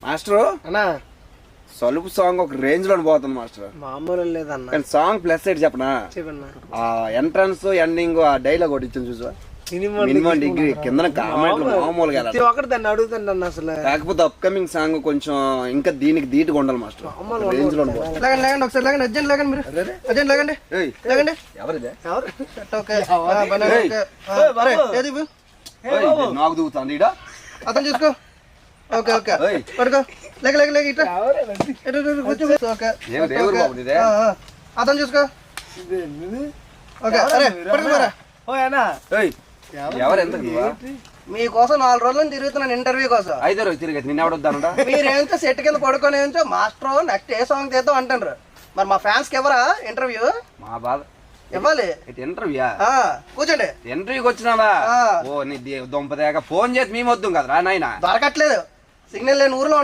Master అన్నా సలుపు song ఒక range లో పోతుంది మాస్టర్. మామూలు లేదన్న. కానీ సాంగ్ ప్లస్ సైడ్ చెప్పనా, చెప్పన్నా ఆ ఎంట్రన్స్ ఎండింగ్ ఆ డైలాగ్ ఒకటి ఇచ్చింది చూసా, మినిమం డిగ్రీ కింద కామెంట్లు మామూలుగా ఒకటి దాన్ని అడుగుతాను అన్న అసలు. కాకపోతే అప్కమింగ్ సాంగ్ కొంచెం ఇంకా దీనికి ధీటుగా ఉండాలి మాస్టర్. రేంజ్ లో లేకండి ఒకసారి లేకండి అర్జెంట్ లేకండి మీరు అర్జెంట్ లేకండి లేకండి ఎవరిదే నాకు దూగుతుంది ఇడ అతను చూసుకో. ఓకే ఓకే పడుకో లేక లేక లేక ఇట్లా అతను చూసుకో. ఓకే అరే పడుకోరా. ఎవరెంత మీకోసం 4 రోజులు తిరుగుతున్నాను ఇంటర్వ్యూ కోసం. 5 రోజు తిరిగి నిన్న ఎవడొద్దానంట. మీరేంచో సెట్ కింద పడుకొని ఏంచో మాస్టర్ నెక్స్ట్ ఏ సాంగ్ చేద్దాం అంటారు. మరి మా ఫ్యాన్స్ కి ఎవరా ఇంటర్వ్యూ? మా బాధ ఇవ్వాలి. ఇంటర్వ్యూ కూర్చోండి. ఇంటర్వ్యూకి వచ్చినావా? ఓ నీ దొంపదేక ఫోన్ చేసి మేము వద్దాం కదరా నాయన. దొరకట్లేదు, సిగ్నల్ లేని ఊర్లో